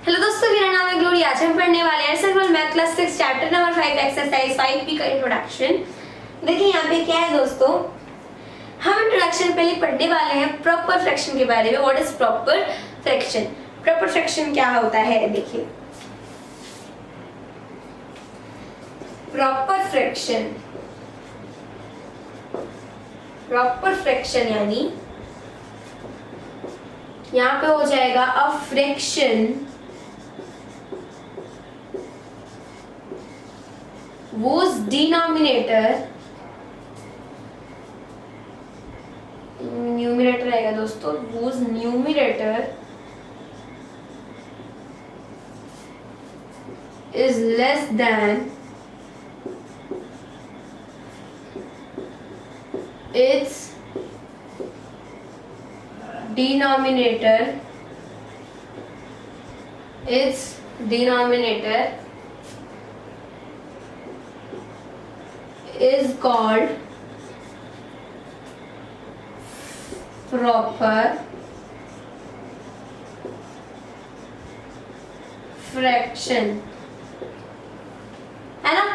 Hello दोस्तों, मेरा नाम है ग्लोरी। आज हम पढ़ने वाले हैं simple math class 6 chapter number 5 exercise 5B का इंट्रोडक्शन। देखिए यहाँ पे क्या है दोस्तों, हम इंट्रोडक्शन पहले पढ़ने वाले हैं प्रॉपर फ्रैक्शन के बारे में। What is proper fraction? Proper fraction क्या होता है? देखिए, प्रॉपर फ्रैक्शन यानी यहाँ पे हो जाएगा a fraction whose denominator, numerator रहेगा दोस्तों, whose numerator is less than its denominator is called proper fraction, है ना।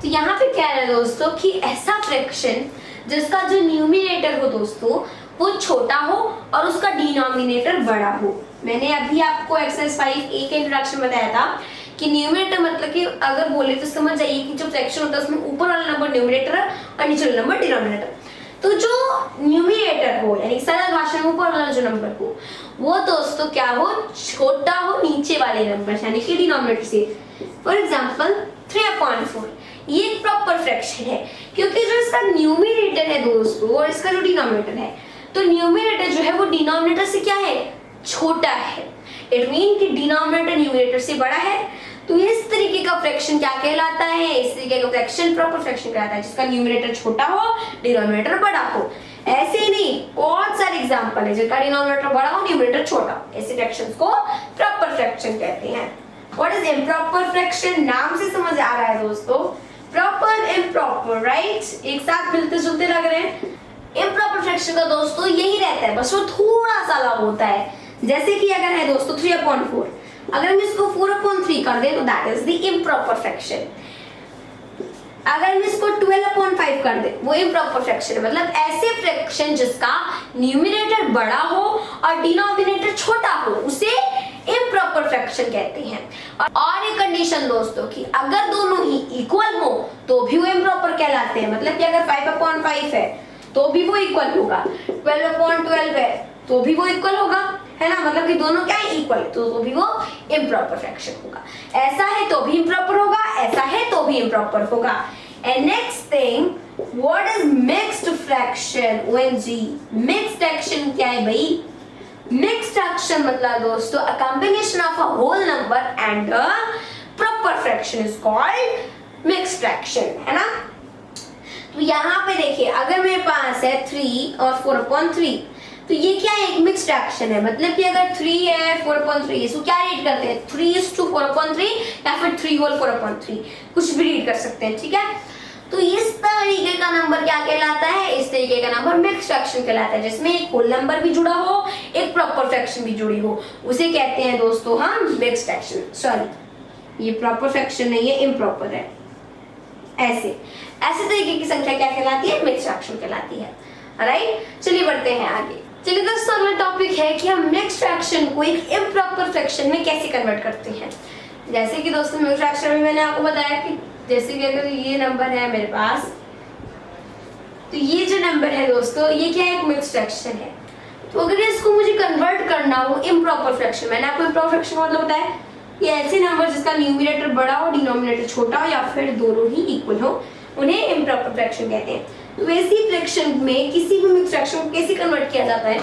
तो यहाँ पे क्या है दोस्तों कि ऐसा फ्रैक्शन जिसका जो न्यूमिनेटर हो दोस्तों वो छोटा हो और उसका डिनोमिनेटर बड़ा हो। मैंने अभी आपको एक्सरसाइज 5A के इंट्रोडक्शन बताया था कि न्यूमरेटर मतलब कि अगर बोले तो समझ जाइए कि जो फ्रैक्शन होता है उसमें ऊपर वाला नंबर न्यूमरेटर है और नीचे वाला नंबर डिनोमिनेटर। तो जो न्यूमरेटर हो यानी सरल भाषा में ऊपर वाला जो नंबर हो वो दोस्तों क्या हो, छोटा हो नीचे वाले नंबर यानी कि डिनोमिनेटर से। फॉर एग्जांपल 3/4 ये एक प्रॉपर फ्रैक्शन है क्योंकि जो इसका न्यूमरेटर है दोस्तों और इसका जो डिनोमिनेटर है, तो न्यूमरेटर जो है वो डिनोमिनेटर से क्या है, छोटा है। इट मीन कि डिनोमिनेटर न्यूमरेटर से बड़ा है। तो इस तरीके का फ्रैक्शन क्या कहलाता है? इस तरीके का फ्रैक्शन प्रॉपर फ्रैक्शन कहलाता है जिसका न्यूमरेटर छोटा हो डिनोमिनेटर बड़ा हो। ऐसे ही नहीं, बहुत सारे एग्जांपल है जिसका डिनोमिनेटर बड़ा हो न्यूमरेटर छोटा हो। ऐसे फ्रैक्शंस को प्रॉपर फ्रैक्शन कहते हैं। What is improper fraction? नाम से समझ आ रहा है दोस्तों, प्रॉपर इम्प्रॉपर, राइट, एक साथ मिलते जुलते लग रहे हैं। इम्प्रॉपर फ्रैक्शन का दोस्तों यही रहता है, बस वो थोड़ा सा अलग होता है। जैसे कि अगर है दोस्तों 3/4, अगर हम इसको 4/3 कर दें तो that is the improper fraction. अगर हम इसको 12/5 कर दें वो इम्प्रॉपर फ्रैक्शन है। मतलब ऐसे फ्रैक्शन जिसका न्यूमरेटर बड़ा हो और डिनोमिनेटर छोटा हो उसे इम्प्रॉपर फ्रैक्शन कहते हैं। और एक कंडीशन दोस्तों कि अगर दोनों ही इक्वल हो तो भी वो इम्प्रॉपर कहलाते हैं। मतलब कि अगर 5/5 है तो भी वो इक्वल होगा, 12/12 है तो भी वो इक्वल होगा, है ना। मतलब कि दोनों क्या है, इक्वल, तो भी वो इम्प्रॉपर फ्रैक्शन होगा। ऐसा है तो भी इम्प्रॉपर होगा, ऐसा है तो भी इम्प्रॉपर होगा। And next thing, what is mixed fraction? OMG, mixed fraction क्या है भाई? मिक्स्ड फ्रैक्शन मतलब दोस्तों a combination of a whole number and a proper fraction is called mixed fraction, है ना। तो यहाँ पे देखिए, अगर मेरे पास है 3 और 4/3 तो ये क्या है, एक मिक्स्ड फ्रैक्शन है। मतलब कि अगर 3 है 4/3 इसको क्या रीड करते हैं, 3:4/3 या फिर 3 होल 4/3, कुछ भी रीड कर सकते हैं, ठीक है। तो इस तरीके का नंबर क्या कहलाता है? इस तरीके का नंबर मिक्स्ड फ्रैक्शन कहलाता है जिसमें एक होल नंबर भी जुड़ा हो, एक प्रॉपर फ्रैक्शन भी जुड़ी हो, उसे कहते हैं दोस्तों हम मिक्स्ड फ्रैक्शन। सॉरी, ये प्रॉपर फ्रैक्शन नहीं है, इम्प्रॉपर है। ऐसे तरीके की संख्या क्या कहलाती है? मिक्स्ड फ्रैक्शन कहलाती है, राइट। चलिए बढ़ते हैं आगे। चलिए दोस्तों, अगला टॉपिक है कि हम मिक्स्ड फ्रैक्शन को एक इम्प्रॉपर फ्रैक्शन में कैसे कन्वर्ट करते हैं। जैसे कि दोस्तों मिक्स्ड फ्रैक्शन में मैंने आपको बताया कि जैसे कि अगर ये नंबर है मेरे पास, तो ये जो नंबर है दोस्तों ये क्या है, एक मिक्स्ड फ्रैक्शन है। तो अगर इसको मुझे कन्वर्ट करना हो इम्प्रॉपर फ्रैक्शन, मैंने आपको इम्प्रॉपर फ्रैक्शन का मतलब बताया कि ऐसे नंबर जिसका न्यूमरेटर बड़ा हो डिनोमिनेटर छोटा हो या फिर दोनों ही इक्वल हो, उन्हें इम्प्रॉपर फ्रैक्शन कहते हैं। तो वैसी फ्रैक्शन में किसी भी मिक्स्ड फ्रैक्शन को कैसे कन्वर्ट किया जाता है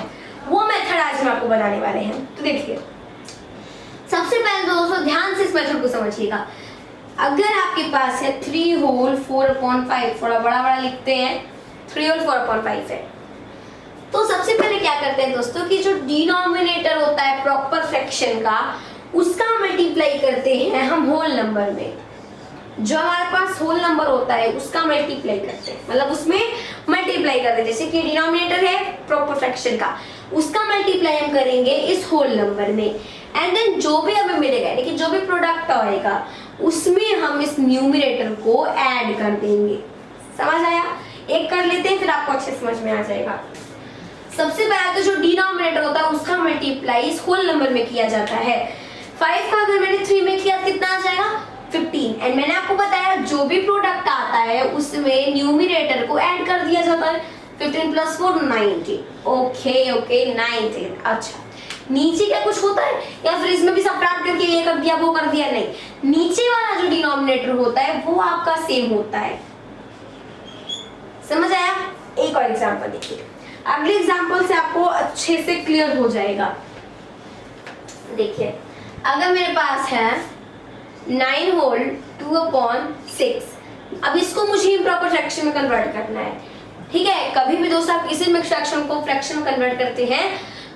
वो मेथड आज हम आपको बताने वाले हैं। तो देखिए, सबसे पहले दोस्तों ध्यान से इस मेथड को समझिएगा। अगर आपके पास है 3 होल 4/5, थोड़ा बड़ा बड़ा लिखते हैं, 3 होल 4/5 है, तो सबसे पहले क्या करते हैं दोस्तों कि जो डिनोमिनेटर होता है प्रॉपर फ्रैक्शन का उसका मल्टीप्लाई करते हैं हम होल नंबर में। जो हमारे पास होल नंबर होता है उसका मल्टीप्लाई करते हैं, मतलब उसमें मल्टीप्लाई करते हैं। जैसे कि डिनोमिनेटर है प्रॉपर फ्रैक्शन का, उसका मल्टीप्लाई हम करेंगे इस होल नंबर में, एंड देन जो भी हमें मिलेगा प्रोडक्ट आएगा उसमें हम इस न्यूमरेटर को ऐड कर देंगे। समझ आया? एक कर लेते हैं फिर आपको अच्छे समझ में आ जाएगा। सबसे पहले तो जो डिनोमिनेटर होता है उसका मल्टीप्लाई इस होल नंबर में किया जाता है। 5 का अगर मैंने 3 में किया कितना आ जाएगा 15। एंड मैंने आपको बताया जो भी प्रोडक्ट आता है उसमें न्यूमरेटर को ऐड कर दिया जाता है। 15 + 4 19। ओके 19। अच्छा नीचे क्या कुछ होता है या फिर इसमें भी सबट्रैक्ट करके ये कर दिया वो कर दिया? नहीं, नीचे वाला जो डिनोमिनेटर होता है वो आपका सेम होता है। समझ आया? एक और एग्जांपल देखिए, अगले एग्जांपल से आपको अच्छे से क्लियर हो जाएगा। देखिए अगर मेरे पास है 9 होल 2/6, अब इसको मुझे इम्प्रॉपर फ्रैक्शन में कन्वर्ट करना है। ठीक है, कभी भी दोस्तों आप किसी मिक्स्ड फ्रैक्शन को फ्रैक्शन में कन्वर्ट करते हैं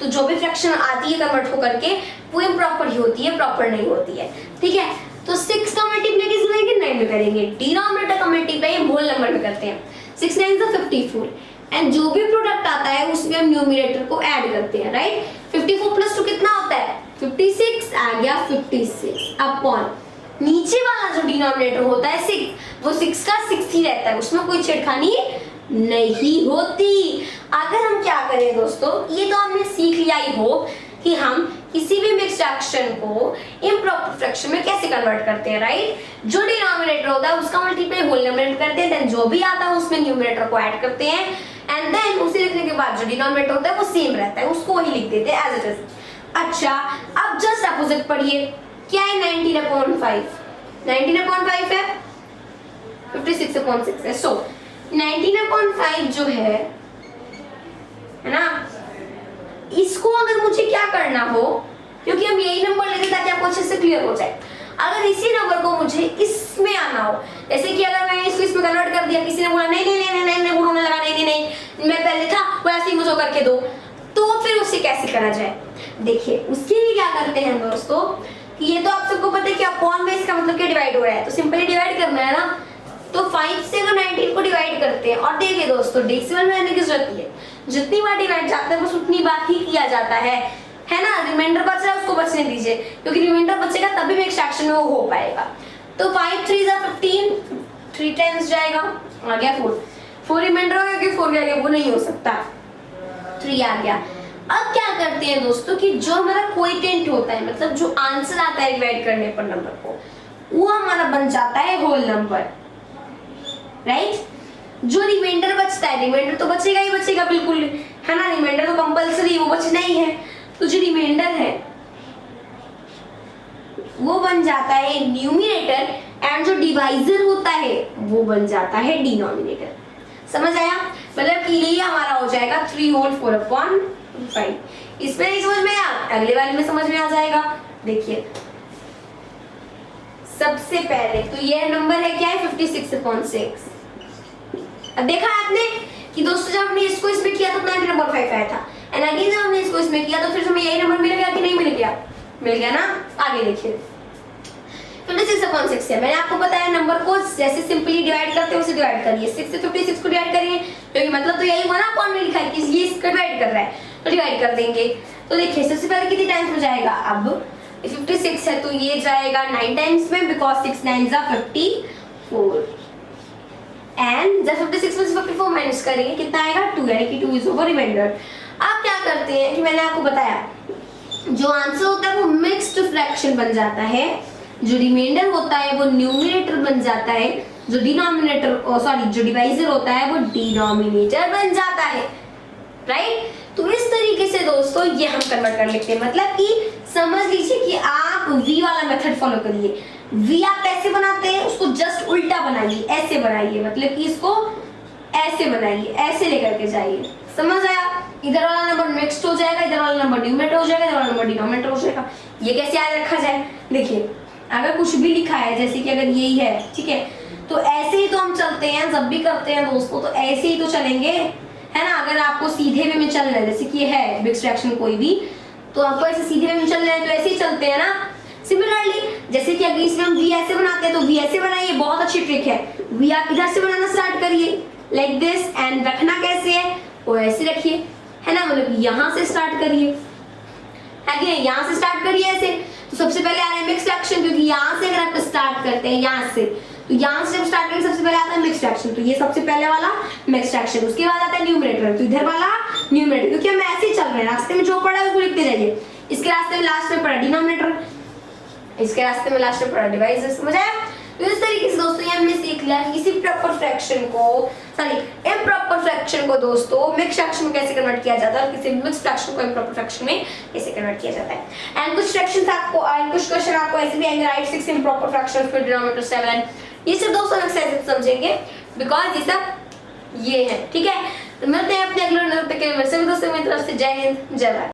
तो जो भी फ्रैक्शन आती है कन्वर्ट हो करके वो इम्प्रॉपर ही होती है, प्रॉपर नहीं होती है। ठीक है, तो 6 का मल्टीप्लाई किस में करेंगे? 9 में करेंगे। डिनोमिनेटर का मल्टीप्लाई हम होल नंबर में करते हैं। 6 9 = 54 एंड जो भी प्रोडक्ट आता है उसमें हम न्यूमरेटर को ऐड करते हैं। राइट, 54 + 2 कितना होता है? 56 आ गया 56 अपॉन नीचे वाला जो डिनोमिनेटर होता है 6, वो 6 का 6 ही रहता है, उसमें कोई छेड़खानी नहीं होती। अगर हम क्या करें दोस्तों, ये तो हमने सीख लिया ही हो कि हम किसी भी मिक्स्ड फ्रैक्शन को इम्प्रॉपर फ्रैक्शन में कैसे कन्वर्ट करते हैं। राइट, जो डिनोमिनेटर होता है उसका मल्टीप्लाई होल नंबर में करते हैं, देन जो भी आता है उसमें न्यूमरेटर को ऐड करते हैं एंड देन उसे लिखने के बाद जो डिनोमिनेटर होता है वो सेम रहता है, उसको वही लिख देते हैं एज इट इज। अच्छा अब जस्ट अपोजिट पढ़िए, क्या है 19/5? 19/5 है, 56/6 है। सो 19/5 जो है ना, इसको अगर मुझे क्या करना हो, क्योंकि हम यही नंबर लेते ताकि आपको अच्छे से क्लियर हो जाए, अगर इसी नंबर को मुझे इसमें आना हो, जैसे कि अगर मैंने इसको इसमें कन्वर्ट कर दिया, किसी ने बोला नहीं बोलने लगा नहीं मैं पहले था वो ऐसे ही मुझे करके दो, तो फिर उसे कैसे करा जाए? देखिए उसके लिए क्या करते हैं दोस्तों, कि ये तो आप सबको पता है कि अपॉन में इसका मतलब क्या डिवाइड हो रहा है, तो सिंपली डिवाइड करना है ना। तो 5 से अगर 19 को डिवाइड करते हैं, और देखिए दोस्तों डेसिमल में आने की जरूरत नहीं है, जितनी बार डिवाइड जाता है बस उतनी बार ही किया जाता है ना। रिमाइंडर बच रहा है उसको बचने दीजिए, क्योंकि रिमाइंडर बचेगा तभी भी एक्सट्रैक्शन में वो हो पाएगा। तो 5 3 = 15, 3 टाइम्स जाएगा, आ गया 4 रिमाइंडर हो गया कि 4 गया, वो नहीं हो सकता, 3 आ गया। अब क्या करते हैं दोस्तों कि जो हमारा कोएफिशिएंट होता है, मतलब जो आंसर आता है डिवाइड करने पर नंबर को, वो हमारा बन जाता है होल नंबर। राइट, जो रिमाइंडर बचता है, रिमाइंडर तो बचेगा ही बचेगा बिल्कुल, है ना, रिमाइंडर तो कंपलसरी वो बचना ही है। तो जो रिमाइंडर है वो बन जाता है न्यूमरेटर एंड जो डिवाइजर होता है वो बन जाता है डिनोमिनेटर। समझ आया? मतलब कि ये हमारा हो जाएगा 3 होल 4/5। इसमें नहीं समझ में आया, अगले वाले में समझ में आ जाएगा। देखिए सबसे पहले तो ये नंबर है क्या है 56/6। अब देखा आपने कि दोस्तों जब हमने इसको इसमें किया तो 19/5 आया था, एंड अगेन जब हमने इसको इसमें किया तो फिर हमें यही नंबर मिल गया कि नहीं मिल गया? मिल गया ना। आगे देखिए 56/6 है, मैंने आपको बताया नंबर को जैसे सिंपली डिवाइड करते हैं उसे डिवाइड करिए। 6 से 56 को डिवाइड करिए, क्योंकि मतलब तो यही हुआ ना, अपॉन में लिखा है कि ये इसका डिवाइड कर रहा है, तो डिवाइड कर देंगे। तो देखिए सबसे पहले कितनी टाइम्स में जाएगा, अब 56 है तो ये जाएगा 9 टाइम्स में, बिकॉज 6 9 = 54 एंड जब 56 में से 54 माइनस करेंगे कितना आएगा 2, यानी कि 2 इज ओवर रिमाइंडर। अब क्या करते हैं कि मैंने आपको बताया जो आंसर होता है वो मिक्स्ड फ्रैक्शन बन जाता है, जो रिमाइंडर होता है वो न्यूमरेटर बन जाता है, जो डिनोमिनेटर जो डिवाइजर होता है वो डिनोमिनेटर बन जाता है। राइट, तो इस तरीके से दोस्तों ये हम कन्वर्ट कर लेते हैं। मतलब कि समझ लीजिए कि आप वी वाला मेथड फॉलो करिए। वी आप कैसे बनाते हैं, उसको जस्ट उल्टा बनाइए, ऐसे बनाइए, मतलब कि इसको ऐसे बनाइए, ऐसे लेकर के जाइए। समझ आया? इधर वाला नंबर मिक्स्ड हो जाएगा, इधर वाला नंबर न्यूमरेटर हो जाएगा, इधर वाला नंबर डिनोमिनेटर हो जाएगा। ये कैसे याद रखा जाए? देखिए अगर कुछ भी लिखा है, जैसे कि अगर यही है, ठीक है, तो ऐसे ही तो हम चलते हैं जब भी करते हैं दोस्तों, तो ऐसे ही तो चलेंगे, है ना। अगर आपको सीधे वे में चलना है, जैसे कि ये है मिक्स्ड फ्रैक्शन कोई भी, तो आपको ऐसे सीधे वे में चलना है तो ऐसे ही चलते हैं ना। सिमिलरली जैसे कि अगर इसमें हम वी ऐसे बनाते हैं तो वी ऐसे बनाइए, बहुत अच्छी ट्रिक है। वी आप इधर से बनाना स्टार्ट करिए लाइक दिस, एंड रखना कैसे है वो ऐसे रखिए, है ना, मतलब यहाँ से स्टार्ट करिए, है कि नहीं, यहाँ से स्टार्ट करिए ऐसे। तो सबसे पहले आ रहा है मिक्स फ्रैक्शन, क्योंकि यहाँ से अगर आप स्टार्ट करते हैं यहाँ से, तो यहाँ से जब स्टार्ट करेंगे सबसे पहले आता है मिक्स फ्रैक्शन, तो ये सबसे पहले वाला मिक्स फ्रैक्शन। उसके बाद आता है न्यूमरेटर, तो इधर वाला न्यूमरेटर, क्योंकि हम ऐसे ही चल रहे हैं, रास्ते में जो पड़ा है उसको लिखते जाइए। इसके रास्ते में लास्ट में पड़ा डिनोमिनेटर, इसके रास्ते में लास्ट में पड़ा डिवाइस। समझ आया? तो इस तरीके से दोस्तों ये हमने सीख लिया कि किसी प्रॉपर फ्रैक्शन को, सॉरी इम्प्रॉपर फ्रैक्शन को दोस्तों मिक्स फ्रैक्शन में कैसे कन्वर्ट किया जाता है और किसी मिक्स फ्रैक्शन को इम्प्रॉपर फ्रैक्शन में कैसे कन्वर्ट किया जाता है। एंड कुछ फ्रैक्शंस आपको कुछ क्वेश्चन आपको ऐसे भी आएंगे, right 6 improper fractions with denominator 7, ये सब दोस्तों एक्सरसाइज समझेंगे बिकॉज ये सब ये है। ठीक है, तो मिलते हैं अपने अगले दोस्तों मेरी तरफ से जय हिंद जय भारत।